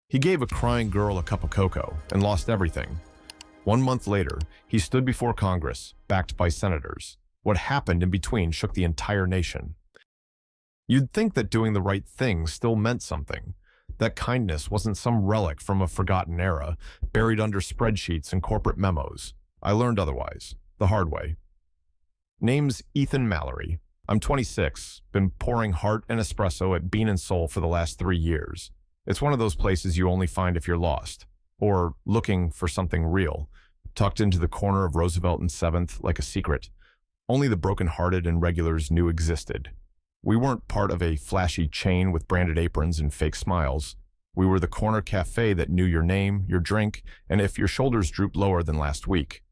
He gave a crying girl a cup of cocoa and lost everything. 1 month later, he stood before Congress, backed by senators. What happened in between shook the entire nation. You'd think that doing the right thing still meant something, that kindness wasn't some relic from a forgotten era, buried under spreadsheets and corporate memos. I learned otherwise, the hard way. Name's Ethan Mallory. I'm 26, been pouring heart and espresso at Bean and Soul for the last 3 years. It's one of those places you only find if you're lost, or looking for something real, tucked into the corner of Roosevelt and 7th like a secret. Only the broken-hearted and regulars knew existed. We weren't part of a flashy chain with branded aprons and fake smiles. We were the corner cafe that knew your name, your drink, and if your shoulders drooped lower than last week.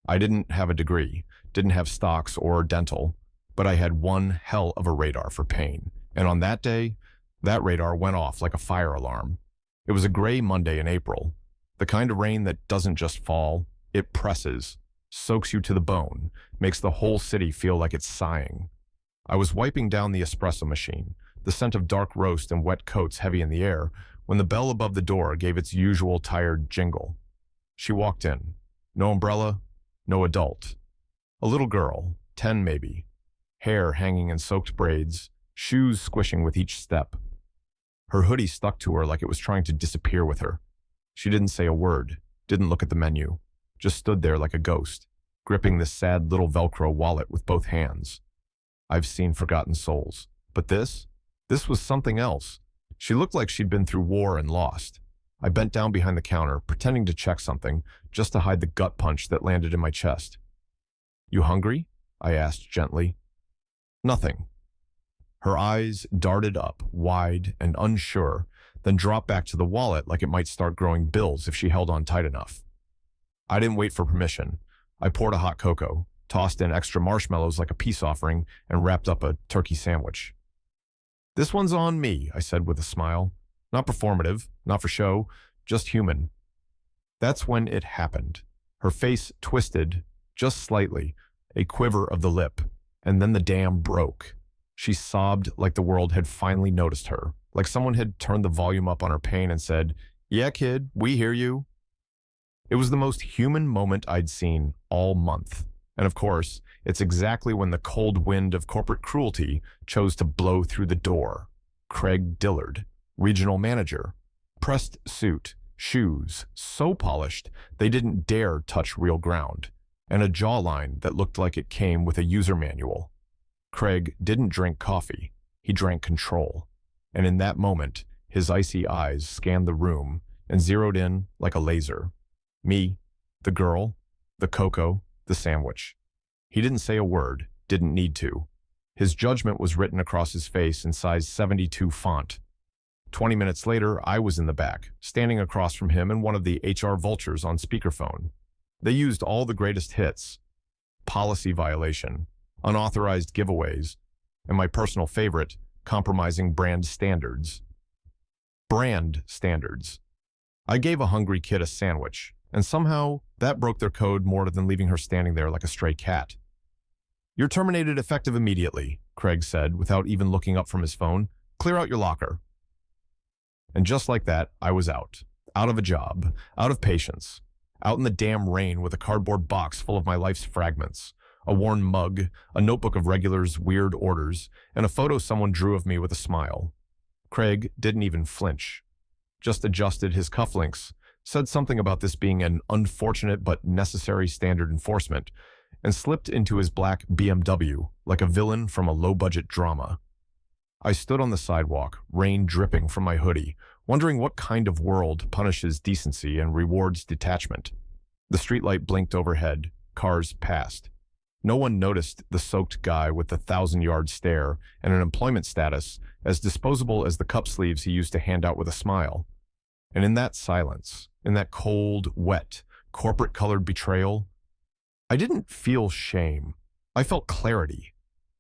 I didn't have a degree, didn't have stocks or dental, but I had one hell of a radar for pain. And on that day, that radar went off like a fire alarm. It was a gray Monday in April, the kind of rain that doesn't just fall, it presses, soaks you to the bone, makes the whole city feel like it's sighing. I was wiping down the espresso machine, the scent of dark roast and wet coats heavy in the air, when the bell above the door gave its usual tired jingle. She walked in. No umbrella, no adult. A little girl, 10 maybe, hair hanging in soaked braids, shoes squishing with each step. Her hoodie stuck to her like it was trying to disappear with her. She didn't say a word, didn't look at the menu, just stood there like a ghost, gripping this sad little Velcro wallet with both hands. I've seen forgotten souls, but this was something else. She looked like she'd been through war and lost. I bent down behind the counter, pretending to check something, just to hide the gut punch that landed in my chest. "You hungry?" I asked gently. "Nothing." Her eyes darted up, wide and unsure, then dropped back to the wallet like it might start growing bills if she held on tight enough. I didn't wait for permission. I poured a hot cocoa, tossed in extra marshmallows like a peace offering, and wrapped up a turkey sandwich. "This one's on me," I said with a smile. Not performative, not for show, just human. That's when it happened. Her face twisted, just slightly, a quiver of the lip, and then the dam broke. She sobbed like the world had finally noticed her, like someone had turned the volume up on her pain and said, "Yeah, kid, we hear you." It was the most human moment I'd seen all month. And of course, it's exactly when the cold wind of corporate cruelty chose to blow through the door. Craig Dillard, regional manager, pressed suit, shoes so polished they didn't dare touch real ground, and a jawline that looked like it came with a user manual. Craig didn't drink coffee, he drank control. And in that moment, his icy eyes scanned the room and zeroed in like a laser. Me, the girl, the cocoa, the sandwich. He didn't say a word, didn't need to. His judgment was written across his face in size 72 font. 20 minutes later, I was in the back, standing across from him and one of the HR vultures on speakerphone. They used all the greatest hits. Policy violation, unauthorized giveaways, and my personal favorite, compromising brand standards. Brand standards. I gave a hungry kid a sandwich, and somehow that broke their code more than leaving her standing there like a stray cat. "You're terminated effective immediately," Craig said without even looking up from his phone. "Clear out your locker." And just like that, I was out of a job, out of patience, out in the damn rain with a cardboard box full of my life's fragments, a worn mug, a notebook of regulars' weird orders, and a photo someone drew of me with a smile. Craig didn't even flinch, just adjusted his cufflinks, said something about this being an unfortunate but necessary standard enforcement, and slipped into his black BMW like a villain from a low-budget drama. I stood on the sidewalk, rain dripping from my hoodie, wondering what kind of world punishes decency and rewards detachment. The streetlight blinked overhead, cars passed. No one noticed the soaked guy with the 1,000-yard stare and an employment status as disposable as the cup sleeves he used to hand out with a smile. And in that silence, in that cold, wet, corporate-colored betrayal, I didn't feel shame. I felt clarity.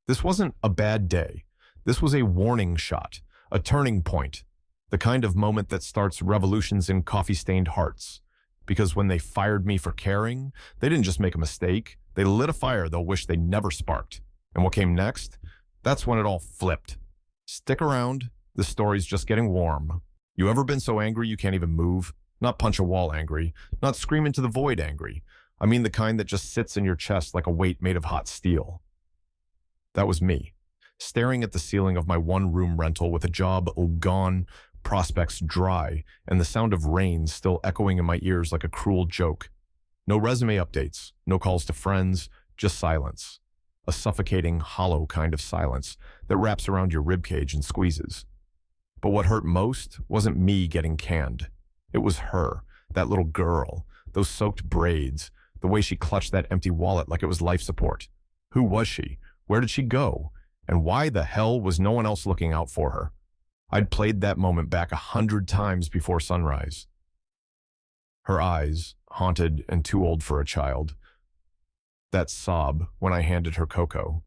This wasn't a bad day. This was a warning shot, a turning point, the kind of moment that starts revolutions in coffee-stained hearts. Because when they fired me for caring, they didn't just make a mistake, they lit a fire they'll wish they never sparked. And what came next? That's when it all flipped. Stick around, the story's just getting warm. You ever been so angry you can't even move? Not punch a wall angry, not scream into the void angry. I mean the kind that just sits in your chest like a weight made of hot steel. That was me, staring at the ceiling of my one-room rental with a job gone, prospects dry, and the sound of rain still echoing in my ears like a cruel joke. No resume updates, no calls to friends, just silence. A suffocating, hollow kind of silence that wraps around your ribcage and squeezes. But what hurt most wasn't me getting canned. It was her, that little girl, those soaked braids, the way she clutched that empty wallet like it was life support. Who was she? Where did she go? And why the hell was no one else looking out for her? I'd played that moment back 100 times before sunrise. Her eyes, haunted and too old for a child. That sob when I handed her cocoa.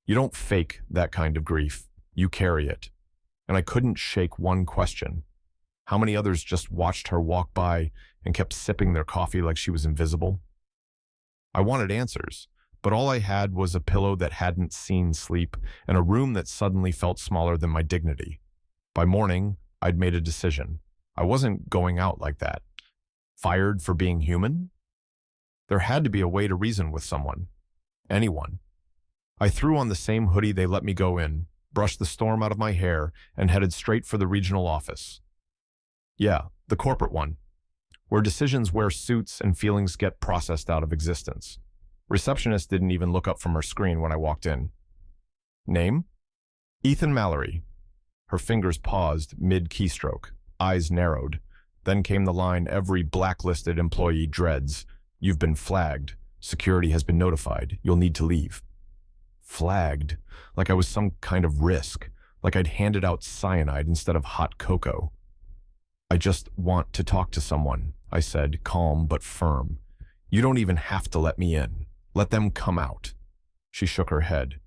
You don't fake that kind of grief. You carry it. And I couldn't shake one question. How many others just watched her walk by and kept sipping their coffee like she was invisible? I wanted answers, but all I had was a pillow that hadn't seen sleep and a room that suddenly felt smaller than my dignity. By morning, I'd made a decision. I wasn't going out like that. Fired for being human? There had to be a way to reason with someone. Anyone. I threw on the same hoodie they let me go in, brushed the storm out of my hair, and headed straight for the regional office. Yeah, the corporate one, where decisions wear suits and feelings get processed out of existence. Receptionist didn't even look up from her screen when I walked in. Name? Ethan Mallory. Her fingers paused mid-keystroke, eyes narrowed. Then came the line every blacklisted employee dreads. You've been flagged. Security has been notified. You'll need to leave. Flagged, like I was some kind of risk, like I'd handed out cyanide instead of hot cocoa. I just want to talk to someone, I said, calm but firm. You don't even have to let me in. Let them come out. She shook her head.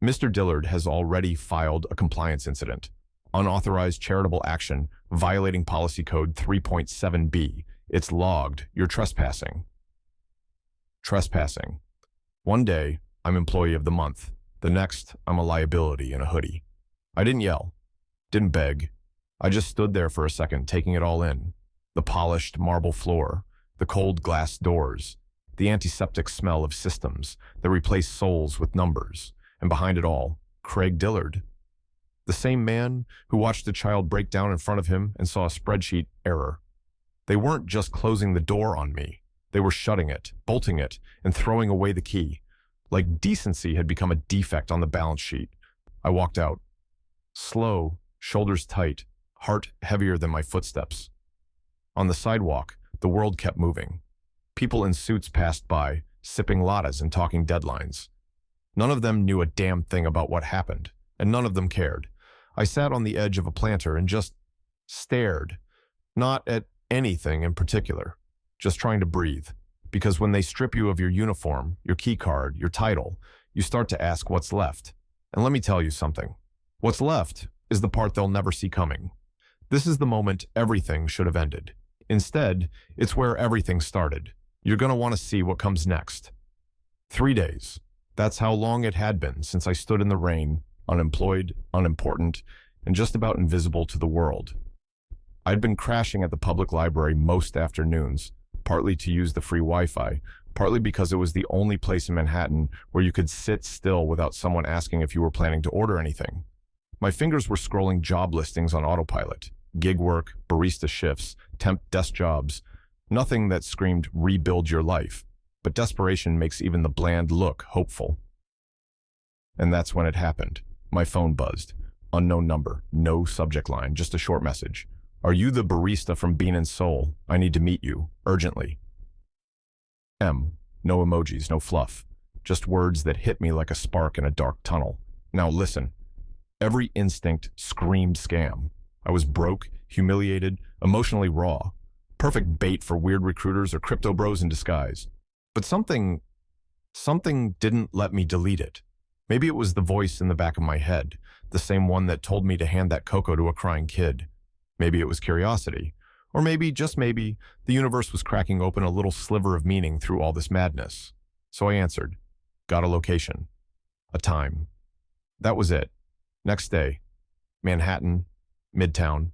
Mr. Dillard has already filed a compliance incident. Unauthorized charitable action, violating policy code 3.7b. It's logged. You're trespassing. Trespassing. One day, I'm employee of the month. The next, I'm a liability in a hoodie. I didn't yell. Didn't beg. I just stood there for a second, taking it all in. The polished marble floor, the cold glass doors, the antiseptic smell of systems that replace souls with numbers, and behind it all, Craig Dillard. The same man who watched a child break down in front of him and saw a spreadsheet error. They weren't just closing the door on me. They were shutting it, bolting it, and throwing away the key. Like decency had become a defect on the balance sheet. I walked out. Slow, shoulders tight, heart heavier than my footsteps. On the sidewalk, the world kept moving. People in suits passed by, sipping lattes and talking deadlines. None of them knew a damn thing about what happened, and none of them cared. I sat on the edge of a planter and just stared, not at anything in particular, just trying to breathe. Because when they strip you of your uniform, your key card, your title, you start to ask what's left. And let me tell you something. What's left is the part they'll never see coming. This is the moment everything should have ended. Instead, it's where everything started. You're going to want to see what comes next. 3 days. That's how long it had been since I stood in the rain, unemployed, unimportant, and just about invisible to the world. I'd been crashing at the public library most afternoons, partly to use the free Wi-Fi, partly because it was the only place in Manhattan where you could sit still without someone asking if you were planning to order anything. My fingers were scrolling job listings on autopilot, gig work, barista shifts, temp desk jobs, nothing that screamed rebuild your life, but desperation makes even the bland look hopeful. And that's when it happened. My phone buzzed. Unknown number, no subject line, just a short message. Are you the barista from Bean and Soul? I need to meet you, urgently. M. No emojis, no fluff. Just words that hit me like a spark in a dark tunnel. Now listen. Every instinct screamed scam. I was broke, humiliated, emotionally raw. Perfect bait for weird recruiters or crypto bros in disguise. But something didn't let me delete it. Maybe it was the voice in the back of my head, the same one that told me to hand that cocoa to a crying kid. Maybe it was curiosity. Or maybe, just maybe, the universe was cracking open a little sliver of meaning through all this madness. So I answered. Got a location. A time. That was it. Next day. Manhattan. Midtown.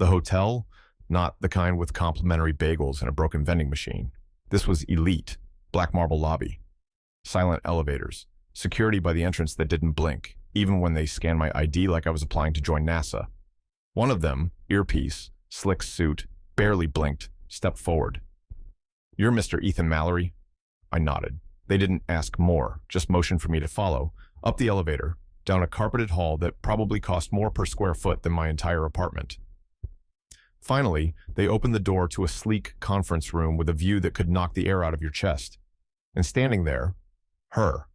The hotel, not the kind with complimentary bagels and a broken vending machine. This was elite, black marble lobby, silent elevators, security by the entrance that didn't blink, even when they scanned my ID like I was applying to join NASA. One of them, earpiece, slick suit, barely blinked, stepped forward. "You're Mr. Ethan Mallory?" I nodded. They didn't ask more, just motioned for me to follow, up the elevator, down a carpeted hall that probably cost more per square foot than my entire apartment. Finally, they opened the door to a sleek conference room with a view that could knock the air out of your chest. And standing there, her,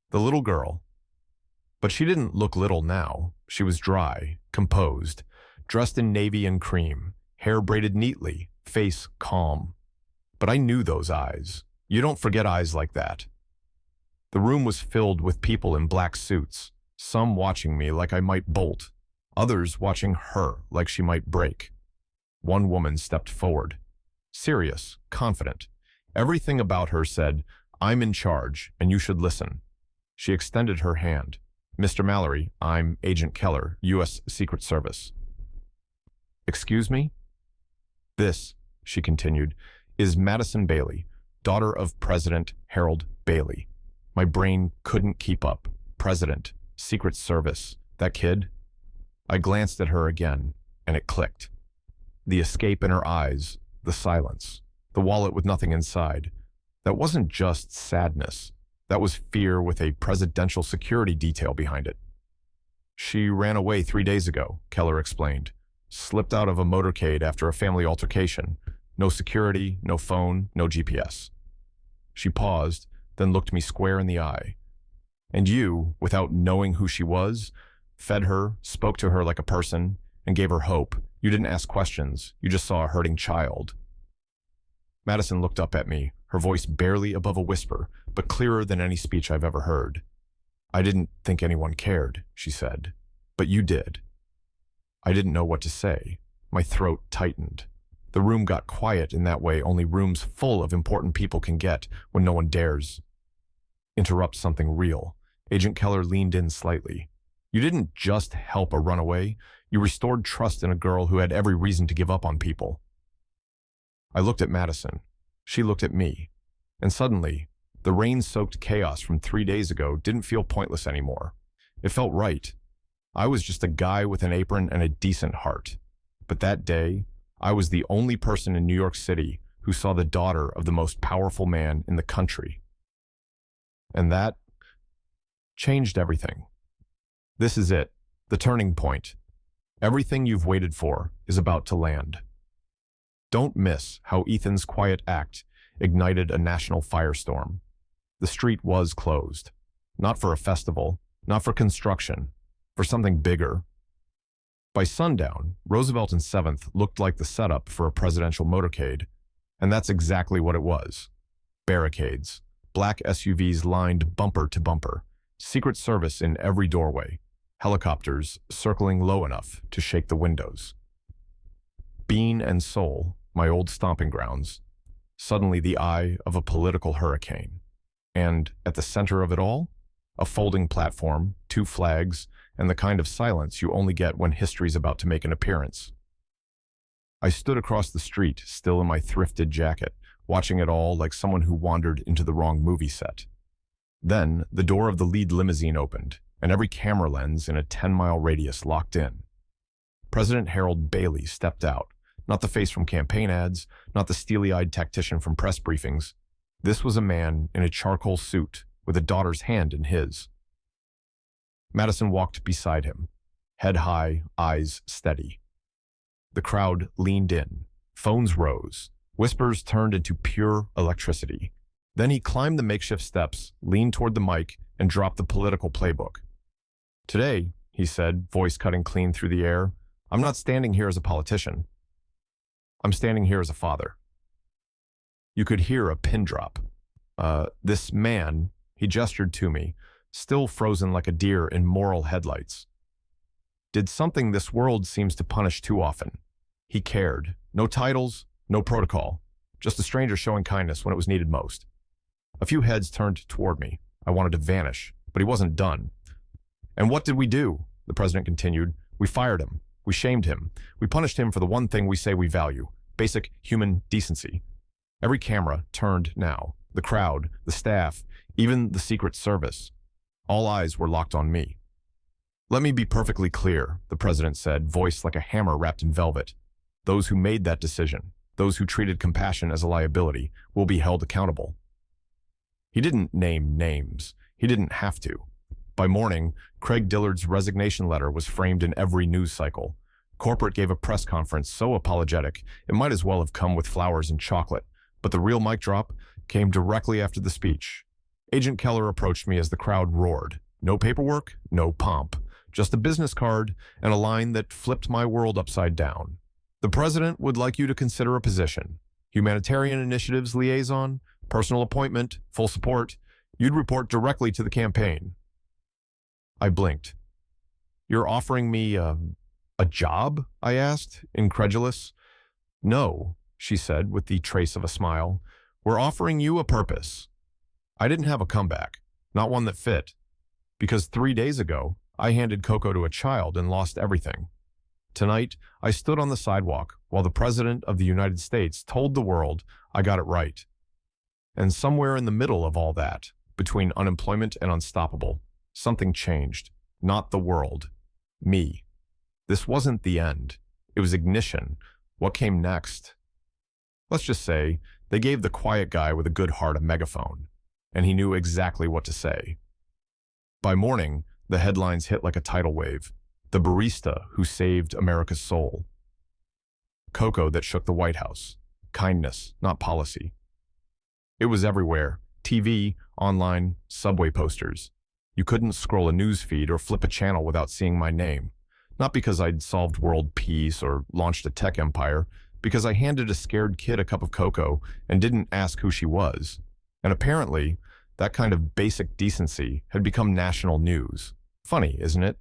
the little girl. But she didn't look little now. She was dry, composed, dressed in navy and cream, hair braided neatly, face calm. But I knew those eyes. You don't forget eyes like that. The room was filled with people in black suits, some watching me like I might bolt, others watching her like she might break. One woman stepped forward, serious, confident. Everything about her said, "I'm in charge, and you should listen." She extended her hand. "Mr. Mallory, I'm Agent Keller, U.S. Secret Service." "Excuse me?" "This," she continued, "is Madison Bailey, daughter of President Harold Bailey." My brain couldn't keep up. President, Secret Service, that kid? I glanced at her again, and it clicked. The escape in her eyes, the silence, the wallet with nothing inside. That wasn't just sadness. That was fear with a presidential security detail behind it. "She ran away 3 days ago," Keller explained. "Slipped out of a motorcade after a family altercation. No security, no phone, no GPS." She paused, then looked me square in the eye. "And you, without knowing who she was, fed her, spoke to her like a person, and gave her hope. You didn't ask questions. You just saw a hurting child." Madison looked up at me, her voice barely above a whisper, but clearer than any speech I've ever heard. "I didn't think anyone cared," she said. "But you did." I didn't know what to say. My throat tightened. The room got quiet in that way only rooms full of important people can get when no one dares interrupt something real. Agent Keller leaned in slightly. "You didn't just help a runaway. You restored trust in a girl who had every reason to give up on people." I looked at Madison. She looked at me. And suddenly, the rain-soaked chaos from 3 days ago didn't feel pointless anymore. It felt right. I was just a guy with an apron and a decent heart. But that day, I was the only person in New York City who saw the daughter of the most powerful man in the country. And that changed everything. This is it, the turning point. Everything you've waited for is about to land. Don't miss how Ethan's quiet act ignited a national firestorm. The street was closed. Not for a festival, not for construction, for something bigger. By sundown, Roosevelt and 7th looked like the setup for a presidential motorcade, and that's exactly what it was. Barricades, black SUVs lined bumper to bumper, Secret Service in every doorway, helicopters circling low enough to shake the windows. Bean and Seoul, my old stomping grounds, suddenly the eye of a political hurricane. And at the center of it all, a folding platform, 2 flags, and the kind of silence you only get when history's about to make an appearance. I stood across the street, still in my thrifted jacket, watching it all like someone who wandered into the wrong movie set. Then, the door of the lead limousine opened, and every camera lens in a 10-mile radius locked in. President Harold Bailey stepped out, not the face from campaign ads, not the steely-eyed tactician from press briefings. This was a man in a charcoal suit, with a daughter's hand in his. Madison walked beside him, head high, eyes steady. The crowd leaned in, phones rose, whispers turned into pure electricity. Then he climbed the makeshift steps, leaned toward the mic, and dropped the political playbook. "Today," he said, voice cutting clean through the air, "I'm not standing here as a politician. I'm standing here as a father." You could hear a pin drop. This man, he gestured to me, still frozen like a deer in moral headlights, did something this world seems to punish too often. He cared. No titles, no protocol. Just a stranger showing kindness when it was needed most. A few heads turned toward me. I wanted to vanish, but he wasn't done. "And what did we do?" the president continued. "We fired him. We shamed him. We punished him for the one thing we say we value: basic human decency. Every camera turned now. The crowd, the staff, even the Secret Service. All eyes were locked on me. "Let me be perfectly clear," the president said, voice like a hammer wrapped in velvet. "Those who made that decision, those who treated compassion as a liability, will be held accountable." He didn't name names. He didn't have to. By morning, Craig Dillard's resignation letter was framed in every news cycle. Corporate gave a press conference so apologetic, it might as well have come with flowers and chocolate. But the real mic drop came directly after the speech. Agent Keller approached me as the crowd roared. No paperwork, no pomp. Just a business card and a line that flipped my world upside down. "The president would like you to consider a position. Humanitarian Initiatives Liaison, personal appointment, full support. You'd report directly to the campaign." I blinked. "You're offering me a job?" I asked, incredulous. "No," she said with the trace of a smile. "We're offering you a purpose." I didn't have a comeback, not one that fit. Because 3 days ago, I handed cocoa to a child and lost everything. Tonight, I stood on the sidewalk while the President of the United States told the world I got it right. And somewhere in the middle of all that, between unemployment and unstoppable, something changed. Not the world. Me. This wasn't the end. It was ignition. What came next? Let's just say they gave the quiet guy with a good heart a megaphone, and he knew exactly what to say. By morning, the headlines hit like a tidal wave. The barista who saved America's soul. Cocoa that shook the White House. Kindness, not policy. It was everywhere. TV, online, subway posters. You couldn't scroll a news feed or flip a channel without seeing my name. Not because I'd solved world peace or launched a tech empire, because I handed a scared kid a cup of cocoa and didn't ask who she was. And apparently, that kind of basic decency had become national news. Funny, isn't it?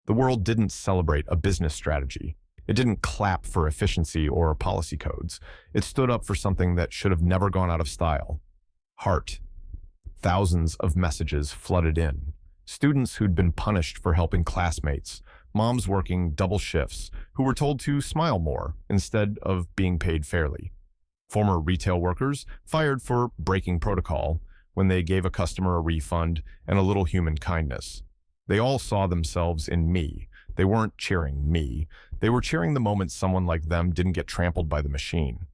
The world didn't celebrate a business strategy. It didn't clap for efficiency or policy codes. It stood up for something that should have never gone out of style. Heart. Thousands of messages flooded in. Students who'd been punished for helping classmates, moms working double shifts who were told to smile more instead of being paid fairly. Former retail workers fired for breaking protocol when they gave a customer a refund and a little human kindness. They all saw themselves in me. They weren't cheering me. They were cheering the moment someone like them didn't get trampled by the machine.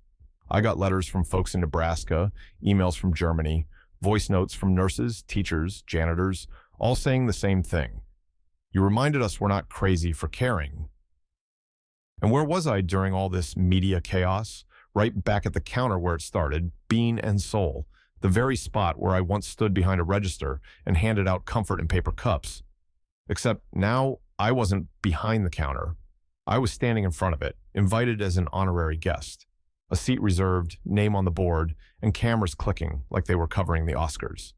I got letters from folks in Nebraska, emails from Germany, voice notes from nurses, teachers, janitors, all saying the same thing. You reminded us we're not crazy for caring. And where was I during all this media chaos? Right back at the counter where it started, bean and soul, the very spot where I once stood behind a register and handed out comfort in paper cups. Except now I wasn't behind the counter. I was standing in front of it, invited as an honorary guest. A seat reserved, name on the board, and cameras clicking like they were covering the Oscars.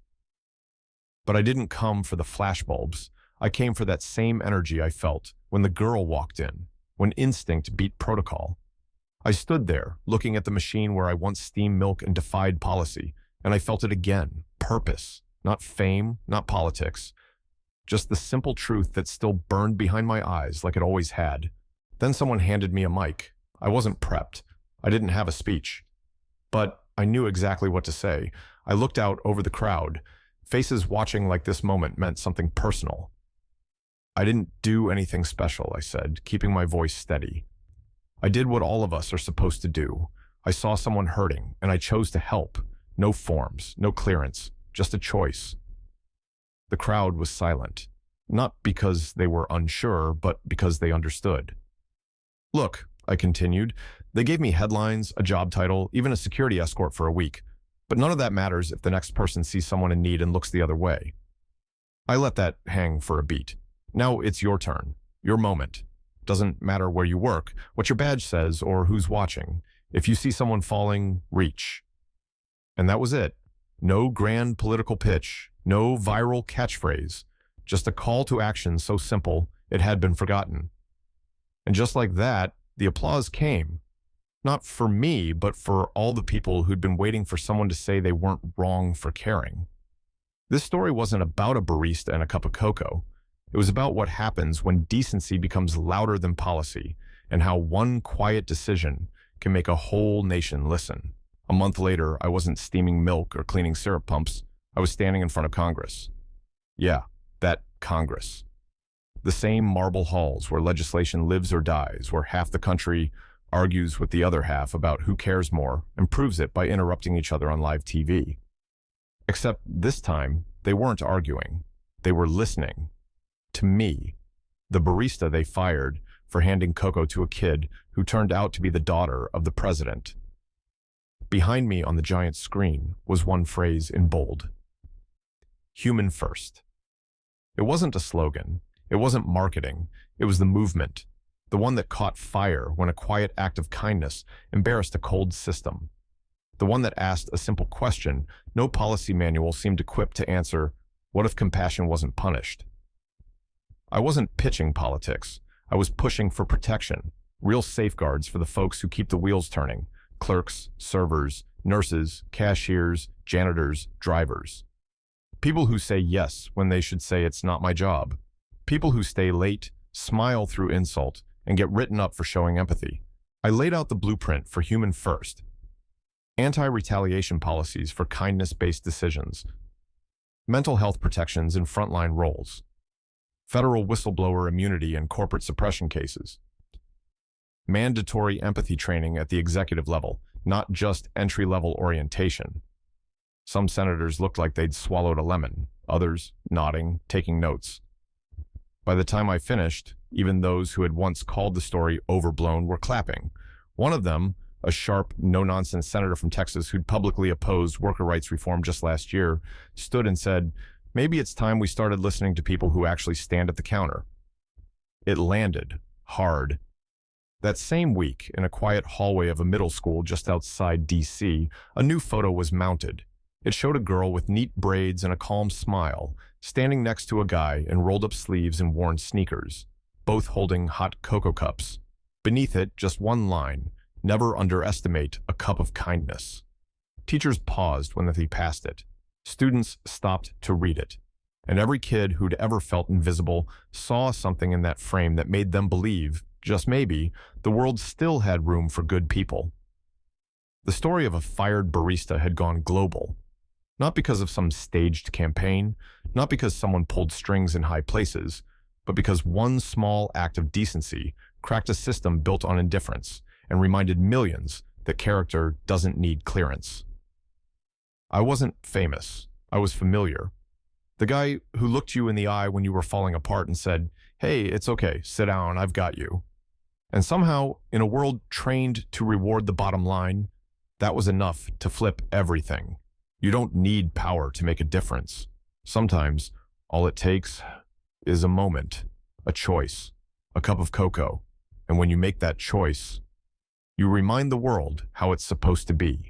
But I didn't come for the flashbulbs. I came for that same energy I felt when the girl walked in, when instinct beat protocol. I stood there, looking at the machine where I once steamed milk and defied policy, and I felt it again. Purpose, not fame, not politics. Just the simple truth that still burned behind my eyes like it always had. Then someone handed me a mic. I wasn't prepped. I didn't have a speech. But I knew exactly what to say. I looked out over the crowd. Faces watching like this moment meant something personal. "I didn't do anything special," I said, keeping my voice steady. "I did what all of us are supposed to do. I saw someone hurting, and I chose to help. No forms, no clearance, just a choice." The crowd was silent, not because they were unsure, but because they understood. "Look," I continued, "they gave me headlines, a job title, even a security escort for a week. But none of that matters if the next person sees someone in need and looks the other way." I let that hang for a beat. "Now it's your turn, your moment. Doesn't matter where you work, what your badge says, or who's watching. If you see someone falling, reach." And that was it. No grand political pitch, no viral catchphrase, just a call to action so simple it had been forgotten. And just like that, the applause came. Not for me, but for all the people who'd been waiting for someone to say they weren't wrong for caring. This story wasn't about a barista and a cup of cocoa. It was about what happens when decency becomes louder than policy, and how one quiet decision can make a whole nation listen. A month later, I wasn't steaming milk or cleaning syrup pumps. I was standing in front of Congress. Yeah, that Congress. The same marble halls where legislation lives or dies, where half the country argues with the other half about who cares more and proves it by interrupting each other on live TV. Except this time, they weren't arguing. They were listening. To me, the barista they fired for handing cocoa to a kid who turned out to be the daughter of the president. Behind me on the giant screen was one phrase in bold. Human first. It wasn't a slogan. It wasn't marketing. It was the movement. The one that caught fire when a quiet act of kindness embarrassed a cold system. The one that asked a simple question no policy manual seemed equipped to answer, what if compassion wasn't punished? I wasn't pitching politics. I was pushing for protection, real safeguards for the folks who keep the wheels turning, clerks, servers, nurses, cashiers, janitors, drivers. People who say yes when they should say it's not my job. People who stay late, smile through insult, and get written up for showing empathy. I laid out the blueprint for human first. Anti-retaliation policies for kindness-based decisions. Mental health protections in frontline roles. Federal whistleblower immunity in corporate suppression cases. Mandatory empathy training at the executive level, not just entry-level orientation. Some senators looked like they'd swallowed a lemon, others nodding, taking notes. By the time I finished, even those who had once called the story overblown were clapping. One of them, a sharp, no-nonsense senator from Texas who'd publicly opposed worker rights reform just last year, stood and said, maybe it's time we started listening to people who actually stand at the counter. It landed hard. That same week, in a quiet hallway of a middle school just outside D.C., a new photo was mounted. It showed a girl with neat braids and a calm smile, standing next to a guy in rolled-up sleeves and worn sneakers, both holding hot cocoa cups. Beneath it, just one line, never underestimate a cup of kindness. Teachers paused when they passed it. Students stopped to read it. And every kid who'd ever felt invisible saw something in that frame that made them believe, just maybe, the world still had room for good people. The story of a fired barista had gone global. Not because of some staged campaign, not because someone pulled strings in high places, but because one small act of decency cracked a system built on indifference and reminded millions that character doesn't need clearance. I wasn't famous. I was familiar. The guy who looked you in the eye when you were falling apart and said, "Hey, it's okay, sit down, I've got you." And somehow, in a world trained to reward the bottom line, that was enough to flip everything. You don't need power to make a difference. Sometimes, all it takes is a moment, a choice, a cup of cocoa. And when you make that choice, you remind the world how it's supposed to be.